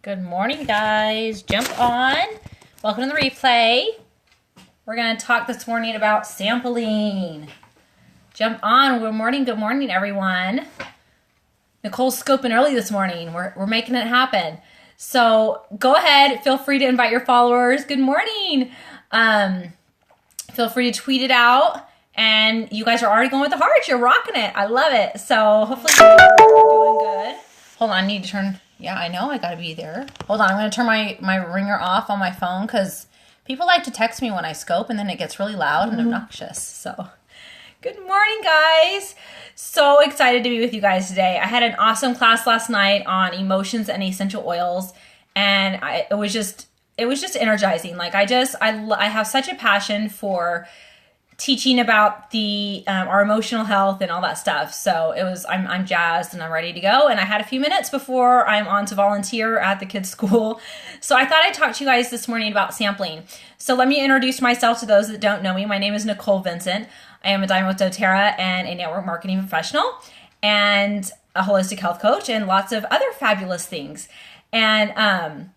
Good morning, guys. Jump on. Welcome to the replay. We're going to talk this morning about sampling. Jump on. Good morning, everyone. Nicole's scoping early this morning. We're making it happen. So go ahead. Feel free to invite your followers. Good morning. Feel free to tweet it out. And you guys are already going with the hearts. You're rocking it. I love it. So hopefully you're doing good. Hold on. I need to turn... Yeah, I know I gotta be there. Hold on, I'm gonna turn my ringer off on my phone because people like to text me when I scope and then it gets really loud and obnoxious. So, good morning, guys. So excited to be with you guys today. I had an awesome class last night on emotions and essential oils, and it was just energizing. Like I have such a passion for teaching about our emotional health and all that stuff. So I'm jazzed and I'm ready to go. And I had a few minutes before I'm on to volunteer at the kids' school. So I thought I'd talk to you guys this morning about sampling. So let me introduce myself to those that don't know me. My name is Nicole Vincent. I am a Diamond with doTERRA and a network marketing professional and a holistic health coach and lots of other fabulous things. And,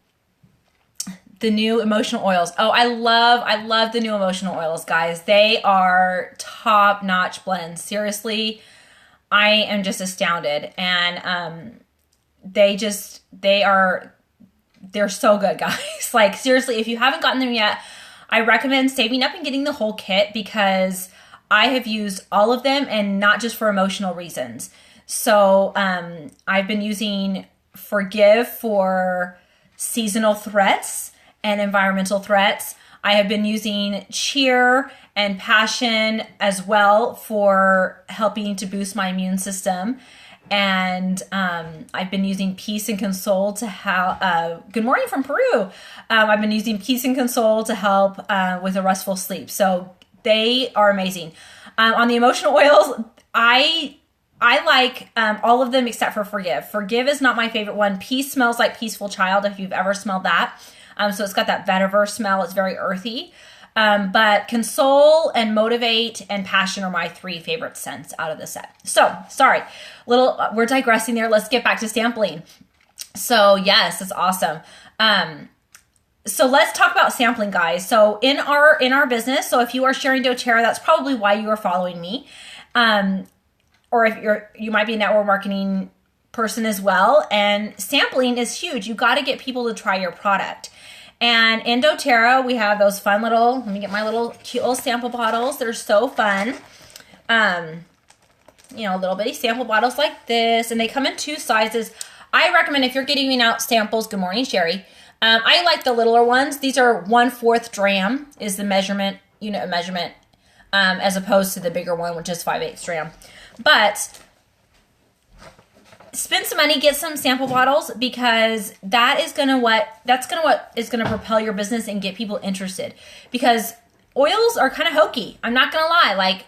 the new emotional oils. Oh, I love the new emotional oils, guys. They are top-notch blends. Seriously, I am just astounded. And they're so good, guys. Like, seriously, if you haven't gotten them yet, I recommend saving up and getting the whole kit because I have used all of them and not just for emotional reasons. So I've been using Forgive for seasonal threats and environmental threats. I have been using Cheer and Passion as well for helping to boost my immune system. And I've been using Peace and Console to help, good morning from Peru. I've been using Peace and Console to help with a restful sleep. So they are amazing. On the emotional oils, I like all of them except for Forgive. Forgive is not my favorite one. Peace smells like Peaceful Child, if you've ever smelled that. So it's got that vetiver smell. It's very earthy. But Console and Motivate and Passion are my three favorite scents out of the set. So, sorry. We're digressing there. Let's get back to sampling. So, yes, it's awesome. So let's talk about sampling, guys. So in our business, so if you are sharing doTERRA, that's probably why you are following me. Or if you might be a network marketing person as well. And sampling is huge. You got to get people to try your product. And in doTERRA, we have those fun let me get my cute little sample bottles. They're so fun. Little bitty sample bottles like this. And they come in two sizes. I recommend if you're getting out samples, good morning, Sherry. I like the littler ones. These are 1/4 dram is the unit of measurement, as opposed to the bigger one, which is 5/8 dram. But spend some money, get some sample bottles because that's what is gonna propel your business and get people interested. Because oils are kind of hokey. I'm not gonna lie. Like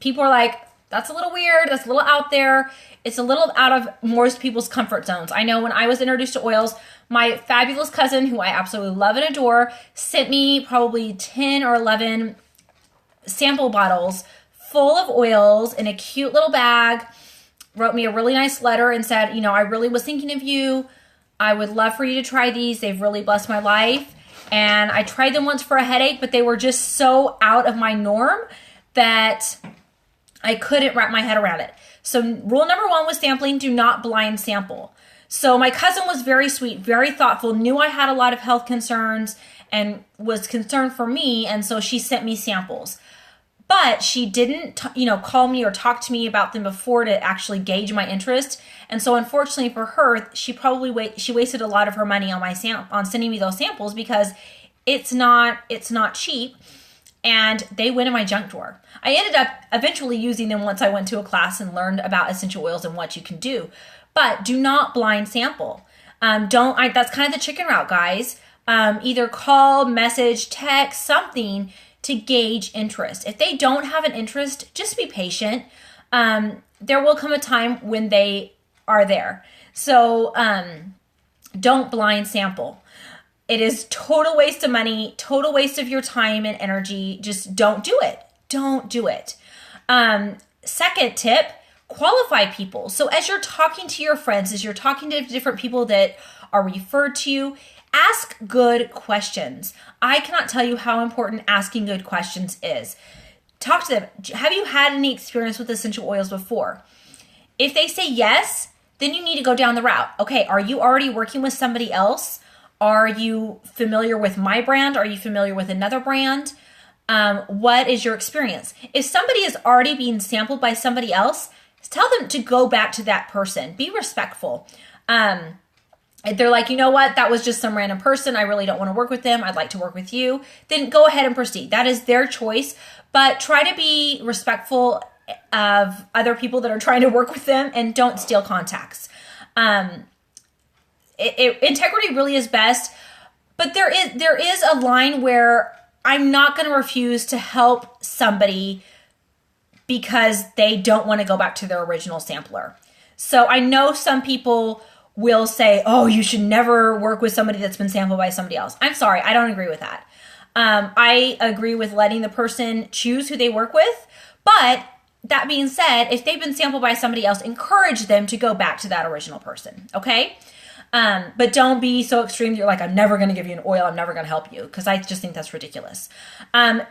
people are like, that's a little weird. That's a little out there. It's a little out of most people's comfort zones. I know when I was introduced to oils, my fabulous cousin, who I absolutely love and adore, sent me probably 10 or 11 sample bottles full of oils in a cute little bag. Wrote me a really nice letter and said, I really was thinking of you. I would love for you to try these. They've really blessed my life. And I tried them once for a headache, but they were just so out of my norm that I couldn't wrap my head around it. So rule number 1 with sampling, do not blind sample. So my cousin was very sweet, very thoughtful, knew I had a lot of health concerns and was concerned for me. And so she sent me samples. But she didn't, call me or talk to me about them before to actually gauge my interest. And so unfortunately for her, she wasted a lot of her money on sending me those samples because it's not cheap. And they went in my junk drawer. I ended up eventually using them once I went to a class and learned about essential oils and what you can do. But do not blind sample. That's kind of the chicken route, guys. Either call, message, text, something to gauge interest. If they don't have an interest, just be patient. There will come a time when they are there. So don't blind sample. It is total waste of money, total waste of your time and energy. Just don't do it. Don't do it. Second tip, qualify people. So as you're talking to your friends, as you're talking to different people that are referred to you, ask good questions. I cannot tell you how important asking good questions is. Talk to them. Have you had any experience with essential oils before? If they say yes, then you need to go down the route. Okay, are you already working with somebody else? Are you familiar with my brand? Are you familiar with another brand? What is your experience? If somebody is already being sampled by somebody else, tell them to go back to that person. Be respectful. If they're like, you know what, that was just some random person, I really don't want to work with them, I'd like to work with you, then go ahead and proceed. That is their choice, but try to be respectful of other people that are trying to work with them, and don't steal contacts. Integrity really is best, but there is a line where I'm not going to refuse to help somebody because they don't want to go back to their original sampler. So I know some people will say, oh, you should never work with somebody that's been sampled by somebody else. I'm sorry, I don't agree with that. I agree with letting the person choose who they work with, but that being said, if they've been sampled by somebody else, encourage them to go back to that original person, okay? But don't be so extreme that you're like, I'm never going to give you an oil, I'm never going to help you, because I just think that's ridiculous.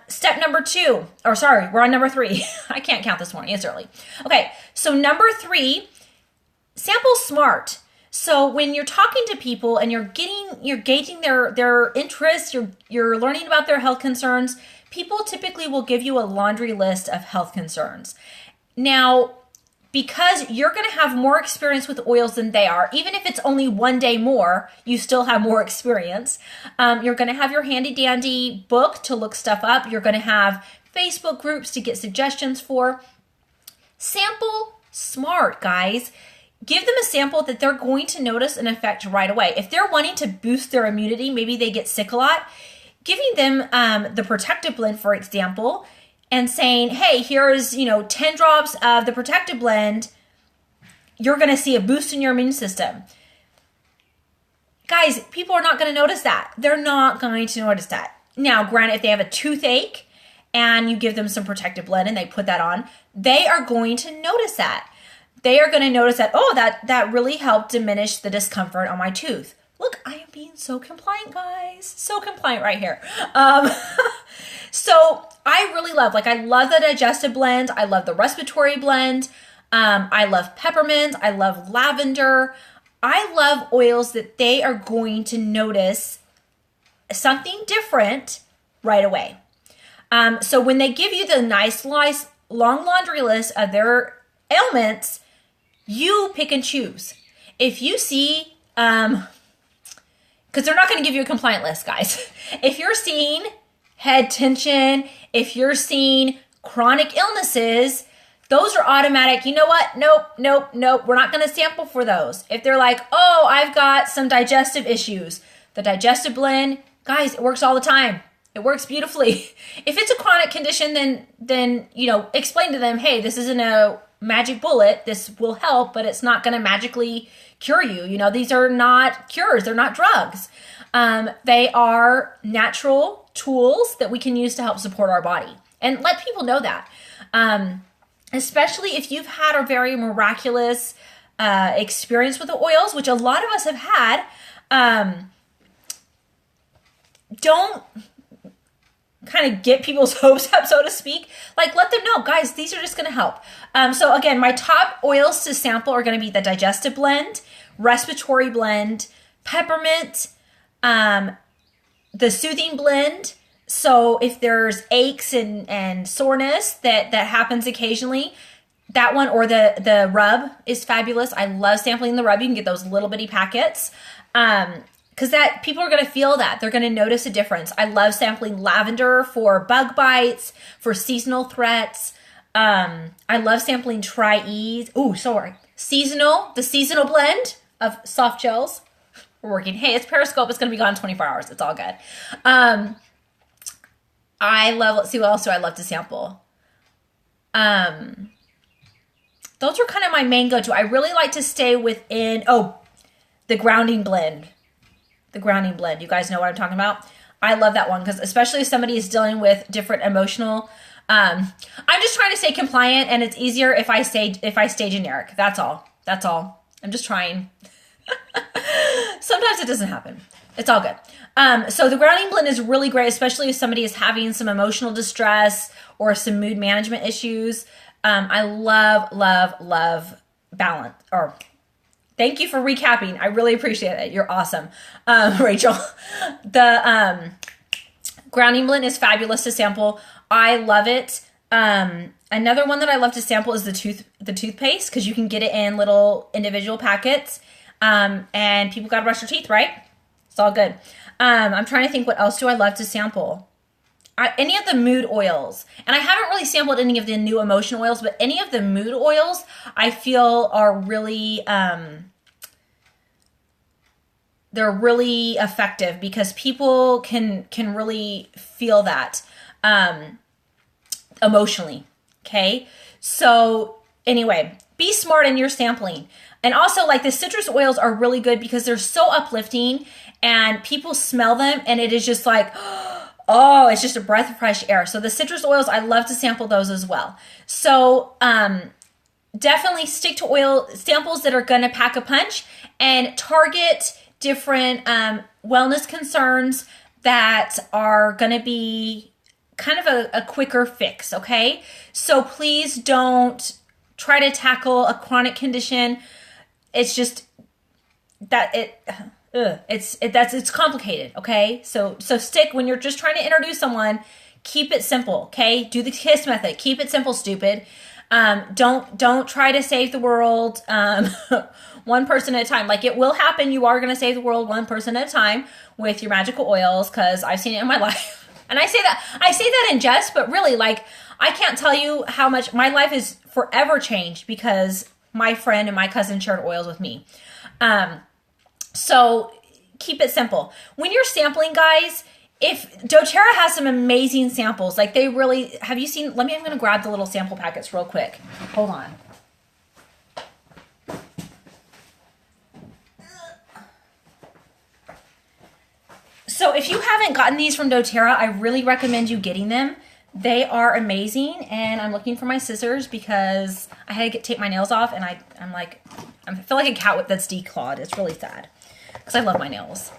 Step number 2, or sorry, we're on number 3. I can't count this morning, it's early. Okay, so number 3, sample smart. So when you're talking to people and you're gauging their interests, you're learning about their health concerns, people typically will give you a laundry list of health concerns. Now, because you're going to have more experience with oils than they are, even if it's only one day more, you still have more experience. You're going to have your handy dandy book to look stuff up. You're going to have Facebook groups to get suggestions for. Sample smart, guys. Give them a sample that they're going to notice an effect right away. If they're wanting to boost their immunity, maybe they get sick a lot, giving them the protective blend, for example, and saying, hey, here's 10 drops of the protective blend, you're going to see a boost in your immune system. Guys, people are not going to notice that. They're not going to notice that. Now, granted, if they have a toothache and you give them some protective blend and they put that on, they are going to notice that. They are going to notice that, oh, that really helped diminish the discomfort on my tooth. Look, I am being so compliant, guys. So compliant right here. So I really love the digestive blend. I love the respiratory blend. I love peppermint. I love lavender. I love oils that they are going to notice something different right away. So when they give you the nice long laundry list of their ailments, you pick and choose. If you see, because they're not going to give you a compliant list, guys. If you're seeing head tension, if you're seeing chronic illnesses, those are automatic. You know what? Nope. We're not going to sample for those. If they're like, oh, I've got some digestive issues, the digestive blend, guys, it works all the time. It works beautifully. If it's a chronic condition, then explain to them, hey, this isn't a magic bullet. This will help, but it's not going to magically cure you. These are not cures. They're not drugs. They are natural tools that we can use to help support our body, and let people know that. Especially if you've had a very miraculous experience with the oils, which a lot of us have had. Don't kind of get people's hopes up, so to speak. Let them know, guys, these are just going to help. So again, my top oils to sample are going to be the digestive blend, respiratory blend, peppermint, the soothing blend. So if there's aches and soreness that happens occasionally, that one, or the rub is fabulous. I love sampling the rub. You can get those little bitty packets. Because people are going to feel that. They're going to notice a difference. I love sampling lavender for bug bites, for seasonal threats. I love sampling Tri-Ease. The seasonal blend of soft gels. We're working. Hey, it's Periscope. It's going to be gone in 24 hours. It's all good. Let's see, what else do I love to sample? Those are kind of my main go-to. I really like to stay within, the grounding blend. The grounding blend. You guys know what I'm talking about? I love that one, because especially if somebody is dealing with different emotional I'm just trying to stay compliant, and it's easier if I stay generic. That's all. That's all. I'm just trying. Sometimes it doesn't happen. It's all good. So the grounding blend is really great, especially if somebody is having some emotional distress or some mood management issues. I love, love, love balance. Or thank you for recapping. I really appreciate it. You're awesome, Rachel. The grounding blend is fabulous to sample. I love it. Another one that I love to sample is the toothpaste, because you can get it in little individual packets. And people gotta brush their teeth, right? It's all good. I'm trying to think, what else do I love to sample? Any of the mood oils. And I haven't really sampled any of the new emotion oils, but any of the mood oils I feel are really, they're really effective, because people can really feel that emotionally. Okay. So anyway, be smart in your sampling. And also, like, the citrus oils are really good because they're so uplifting, and people smell them and it is just like, oh, it's just a breath of fresh air. So the citrus oils, I love to sample those as well. So definitely stick to oil samples that are going to pack a punch, and target different wellness concerns that are going to be kind of a quicker fix. Okay. So please don't try to tackle a chronic condition. It's just that it's complicated. Okay. So stick, when you're just trying to introduce someone, keep it simple. Okay. Do the KISS method. Keep it simple, stupid. Don't try to save the world. One person at a time. Like, it will happen. You are going to save the world one person at a time with your magical oils, because I've seen it in my life. And I say that in jest, but really, like, I can't tell you how much my life is forever changed because my friend and my cousin shared oils with me. So keep it simple. When you're sampling, guys, if doTERRA has some amazing samples, like, they really, have you seen, I'm going to grab the little sample packets real quick. Hold on. So if you haven't gotten these from doTERRA, I really recommend you getting them. They are amazing, and I'm looking for my scissors because I had to take my nails off, and I feel like a cat that's declawed. It's really sad because I love my nails.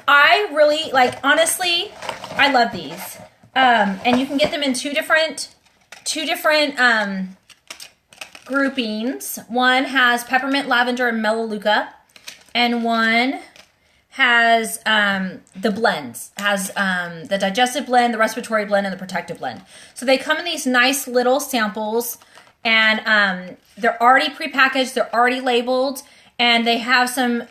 I really, like, honestly, I love these. And you can get them in two different groupings. One has peppermint, lavender, and melaleuca, and one has the blends, has the digestive blend, the respiratory blend, and the protective blend. So they come in these nice little samples, and they're already prepackaged, they're already labeled, and they have some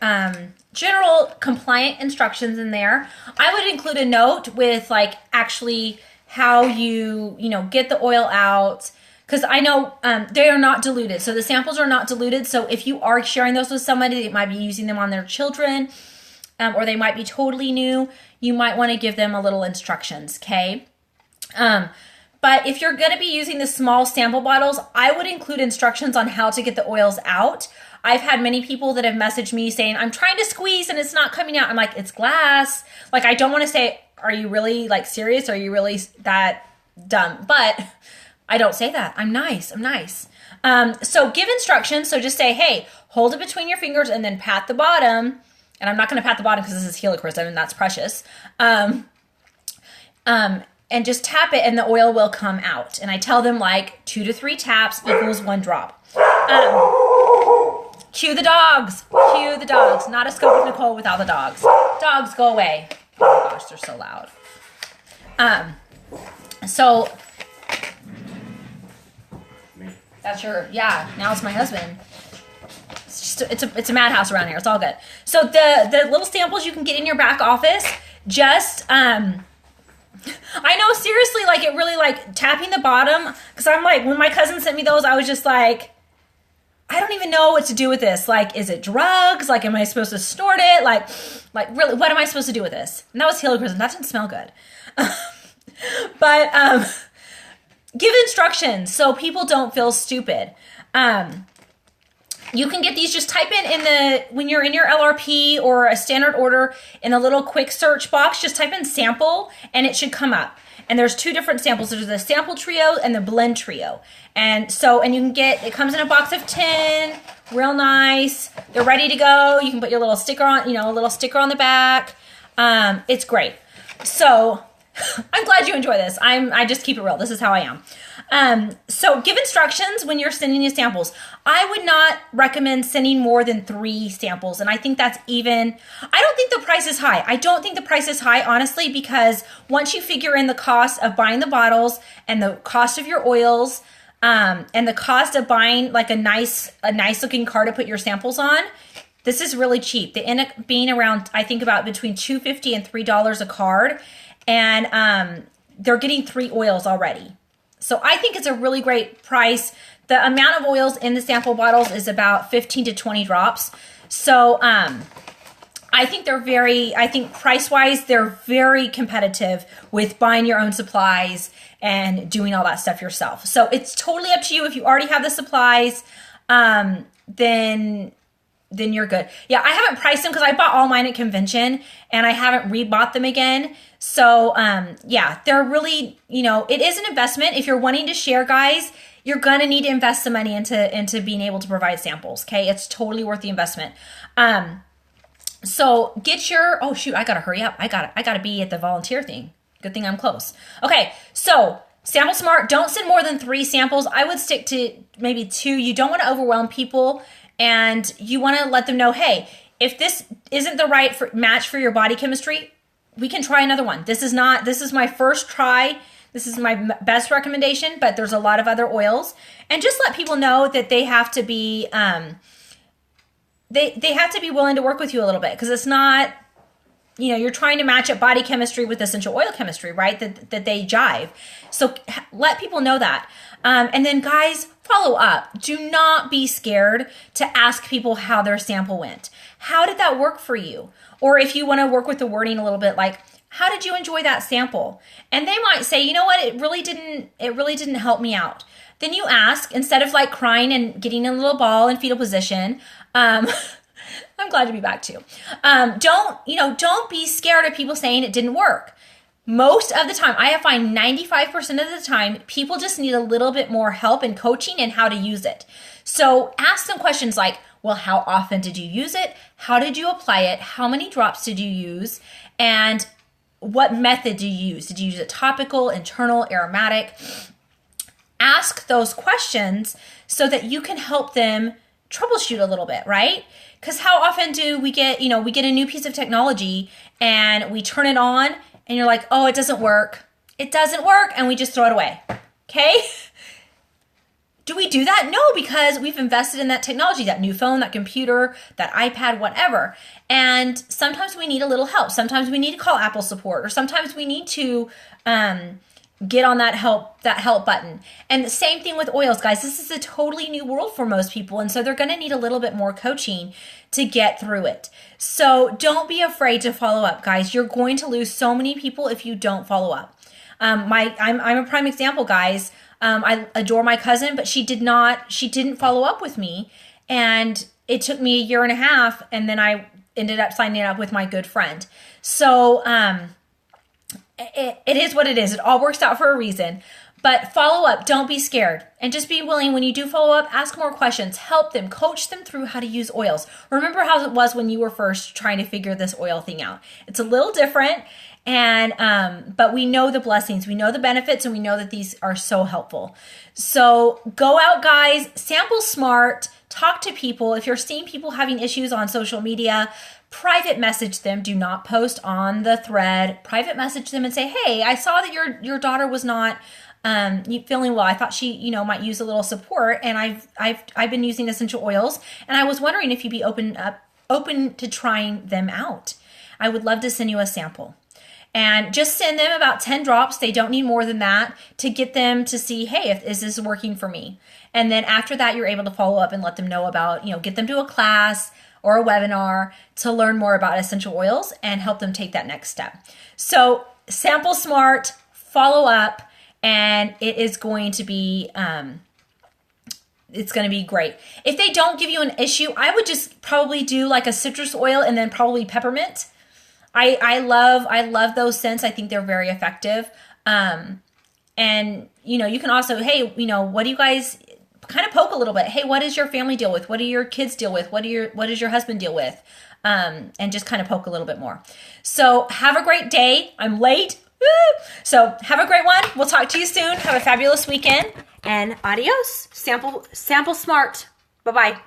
general compliant instructions in there. I would include a note with, like, actually how you get the oil out, because I know they are not diluted. So the samples are not diluted. So if you are sharing those with somebody that might be using them on their children, or they might be totally new, you might want to give them a little instructions, okay? But if you're going to be using the small sample bottles, I would include instructions on how to get the oils out. I've had many people that have messaged me saying, I'm trying to squeeze and it's not coming out. I'm like, it's glass. Like, I don't want to say, are you really, like, serious? Are you really that dumb? But I don't say that. I'm nice. So give instructions. So just say, hey, hold it between your fingers and then pat the bottom. And I'm not going to pat the bottom because this is helichrysum and that's precious. And just tap it and the oil will come out. And I tell them, like, 2 to 3 taps equals 1 drop. Cue the dogs. Cue the dogs. Not a scope with Nicole without the dogs. Dogs, go away. Oh my gosh, they're so loud. So that's now it's my husband. It's a madhouse around here. It's all good. So the little samples you can get in your back office, just I know, seriously, like, it really, like, tapping the bottom, because I'm like, when my cousin sent me those, I was just like, I don't even know what to do with this. Like, is it drugs? Like, am I supposed to snort it? Like really, what am I supposed to do with this? And that was helichrysum. That didn't smell good. But give instructions so people don't feel stupid. You can get these, just type when you're in your LRP or a standard order, in a little quick search box, just type in sample and it should come up. And there's two different samples. There's the sample trio and the blend trio. And so, and you can get, it comes in a box of 10, real nice. They're ready to go. You can put your little sticker on, a little sticker on the back. It's great. So I'm glad you enjoy this. I just keep it real. This is how I am. So give instructions when you're sending you samples. I would not recommend sending more than 3 samples. And I think that's even, I don't think the price is high. I don't think the price is high, honestly, because once you figure in the cost of buying the bottles and the cost of your oils, and the cost of buying like a nice looking card to put your samples on, this is really cheap. They end up being around, I think about between $2.50 and $3 a card. And they're getting 3 oils already. So I think it's a really great price. The amount of oils in the sample bottles is about 15 to 20 drops. So I think price-wise, they're very competitive with buying your own supplies and doing all that stuff yourself. So it's totally up to you. If you already have the supplies, then you're good. Yeah, I haven't priced them because I bought all mine at convention and I haven't rebought them again. So yeah, they're really, it is an investment. If you're wanting to share, guys, you're going to need to invest some money into being able to provide samples. Okay. It's totally worth the investment. So get your, oh shoot, I got to hurry up. I got to be at the volunteer thing. Good thing I'm close. Okay. So sample smart, don't send more than 3 samples. I would stick to maybe 2. You don't want to overwhelm people. And you want to let them know, hey, if this isn't the right match for your body chemistry, we can try another one. This is my first try. This is my best recommendation, but there's a lot of other oils. And just let people know that they have to be, they have to be willing to work with you a little bit, because it's not, you're trying to match up body chemistry with essential oil chemistry, right? That they jive. So let people know that. And then guys, follow up. Do not be scared to ask people how their sample went. How did that work for you? Or if you want to work with the wording a little bit, like, how did you enjoy that sample? And they might say, you know what, it really didn't help me out. Then you ask, instead of like crying and getting in a little ball in fetal position, I'm glad to be back too. Don't be scared of people saying it didn't work. Most of the time, I find 95% of the time, people just need a little bit more help and coaching in how to use it. So ask them questions like, well, how often did you use it? How did you apply it? How many drops did you use? And what method did you use? Did you use it topical, internal, aromatic? Ask those questions so that you can help them troubleshoot a little bit, right? Because how often do we get a new piece of technology and we turn it on and you're like, oh, it doesn't work. It doesn't work. And we just throw it away. Okay. Do we do that? No, because we've invested in that technology, that new phone, that computer, that iPad, whatever. And sometimes we need a little help. Sometimes we need to call Apple support, or sometimes we need to get on that help button. And the same thing with oils, guys. This is a totally new world for most people. And so they're going to need a little bit more coaching to get through it. So don't be afraid to follow up, guys. You're going to lose so many people if you don't follow up. I'm a prime example, guys. I adore my cousin, but she didn't follow up with me. And it took me 1.5 years. And then I ended up signing up with my good friend. So, it is what it is. It all works out for a reason. But follow up. Don't be scared. And just be willing, when you do follow up, ask more questions. Help them. Coach them through how to use oils. Remember how it was when you were first trying to figure this oil thing out. It's a little different. And but we know the blessings. We know the benefits. And we know that these are so helpful. So go out, guys. Sample smart. Talk to people. If you're seeing people having issues on social media, private message them. Do not post on the thread. Private message them and say, hey, I saw that your daughter was not feeling well. I thought she, might use a little support, and I've been using essential oils, and I was wondering if you'd be open to trying them out. I would love to send you a sample. And just send them about 10 drops. They don't need more than that to get them to see, hey, is this working for me? And then after that, you're able to follow up and let them know about, get them to a class or a webinar to learn more about essential oils and help them take that next step. So sample smart, follow up, and it is going to be, it's going to be great. If they don't give you an issue, I would just probably do like a citrus oil and then probably peppermint. I love those scents. I think they're very effective. And, you know, you can also, hey, you know, what do you guys kind of poke a little bit? Hey, what does your family deal with? What do your kids deal with? What does your husband deal with? And just kind of poke a little bit more. So have a great day. I'm late. Woo! So have a great one. We'll talk to you soon. Have a fabulous weekend and adios. Sample smart. Bye-bye.